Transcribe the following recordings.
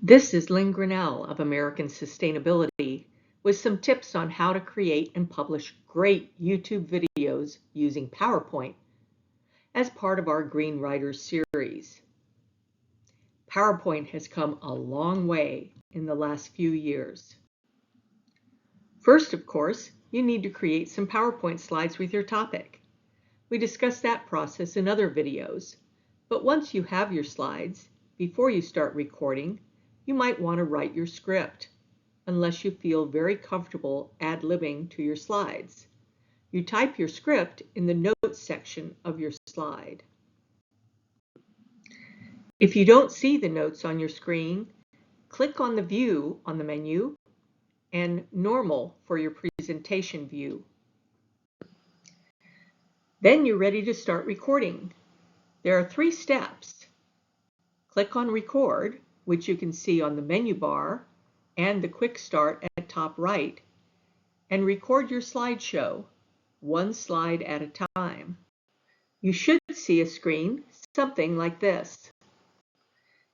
This is Lynn Grinnell of American Sustainability with some tips on how to create and publish great YouTube videos using PowerPoint as part of our Green Writers series. PowerPoint has come a long way in the last few years. First, of course, you need to create some PowerPoint slides with your topic. We discussed that process in other videos, but once you have your slides, before you start recording, you might want to write your script, unless you feel very comfortable ad-libbing to your slides. You type your script in the notes section of your slide. If you don't see the notes on your screen, click on the View on the menu and Normal for your presentation view. Then you're ready to start recording. There are 3 steps. Click on Record, which you can see on the menu bar and the quick start at top right, and record your slideshow, 1 slide at a time. You should see a screen something like this.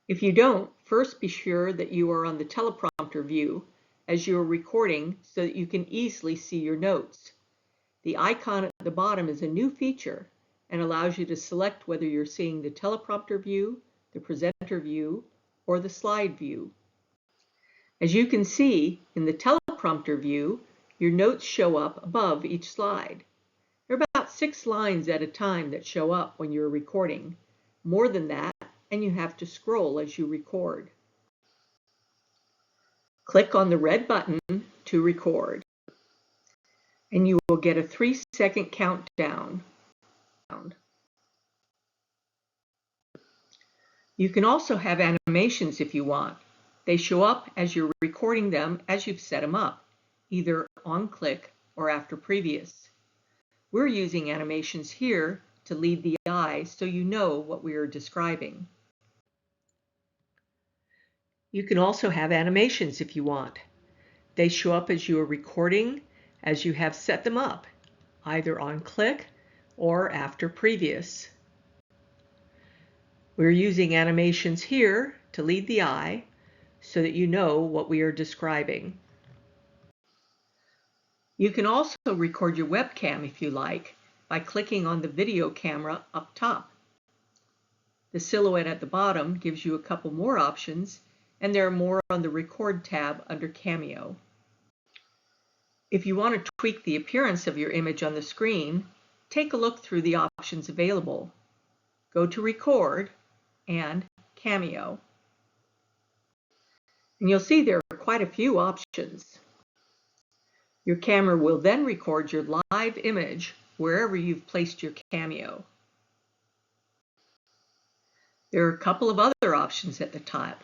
If you don't, first be sure that you are on the teleprompter view as you are recording so that you can easily see your notes. The icon at the bottom is a new feature and allows you to select whether you're seeing the teleprompter view, the presenter view, or the slide view. As you can see, in the teleprompter view, your notes show up above each slide. There are about 6 lines at a time that show up when you're recording. More than that, and you have to scroll as you record. Click on the red button to record, and you will get a 3-second countdown. You can also have animations if you want. They show up as you're recording them as you've set them up, either on click or after previous. We're using animations here to lead the eye so you know what we are describing. You can also have animations if you want. They show up as you are recording as you have set them up, either on click or after previous. We're using animations here to lead the eye so that you know what we are describing. You can also record your webcam if you like by clicking on the video camera up top. The silhouette at the bottom gives you a couple more options, and there are more on the Record tab under Cameo. If you want to tweak the appearance of your image on the screen, take a look through the options available. Go to Record and Cameo. And you'll see there are quite a few options. Your camera will then record your live image wherever you've placed your Cameo. There are a couple of other options at the top.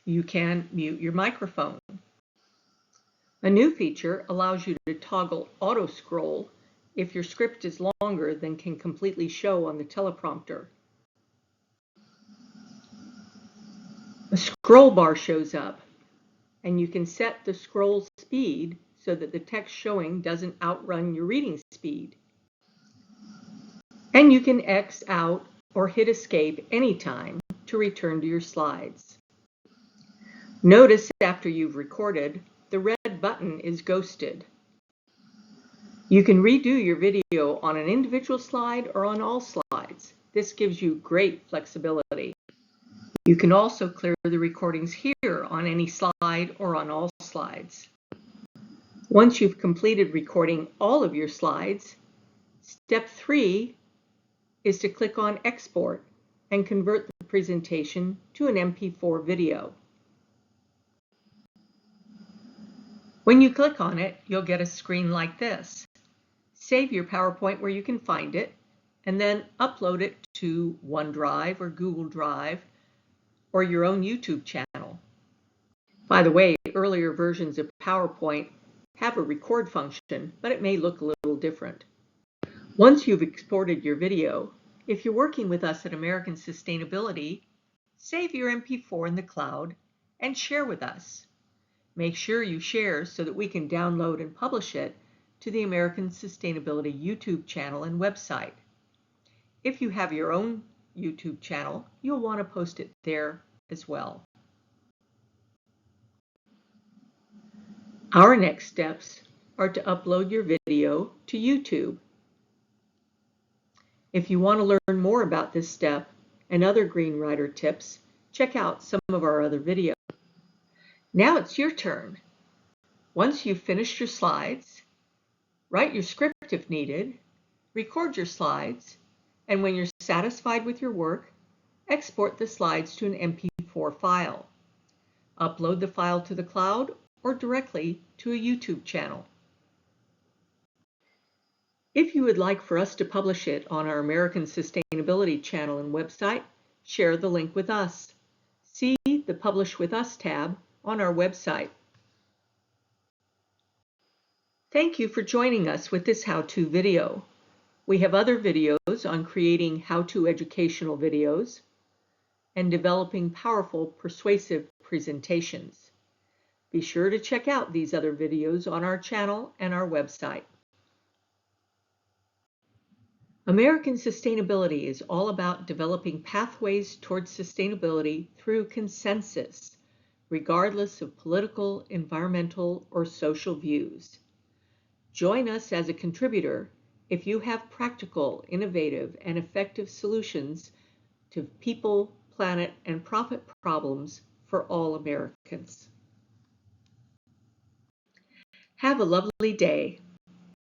You can mute your microphone. A new feature allows you to toggle auto scroll if your script is longer than can completely show on the teleprompter. A scroll bar shows up, and you can set the scroll speed so that the text showing doesn't outrun your reading speed. And you can X out or hit escape anytime to return to your slides. Notice after you've recorded, the red button is ghosted. You can redo your video on an individual slide or on all slides. This gives you great flexibility. You can also clear the recordings here on any slide or on all slides. Once you've completed recording all of your slides, step 3 is to click on Export and convert the presentation to an MP4 video. When you click on it, you'll get a screen like this. Save your PowerPoint where you can find it, and then upload it to OneDrive or Google Drive or your own YouTube channel. By the way, earlier versions of PowerPoint have a record function, but it may look a little different. Once you've exported your video, if you're working with us at American Sustainability, save your MP4 in the cloud and share with us. Make sure you share so that we can download and publish it to the American Sustainability YouTube channel and website. If you have your own YouTube channel, you'll want to post it there as well. Our next steps are to upload your video to YouTube. If you want to learn more about this step and other Green Writer tips, check out some of our other videos. Now it's your turn. Once you've finished your slides, write your script if needed, record your slides, and when you're satisfied with your work, export the slides to an MP4 file. Upload the file to the cloud or directly to a YouTube channel. If you would like for us to publish it on our American Sustainability channel and website, share the link with us. See the Publish With Us tab on our website. Thank you for joining us with this how-to video. We have other videos on creating how-to educational videos and developing powerful, persuasive presentations. Be sure to check out these other videos on our channel and our website. American sustainability is all about developing pathways towards sustainability through consensus, regardless of political, environmental, or social views. Join us as a contributor if you have practical, innovative, and effective solutions to people, planet, and profit problems for all Americans. Have a lovely day.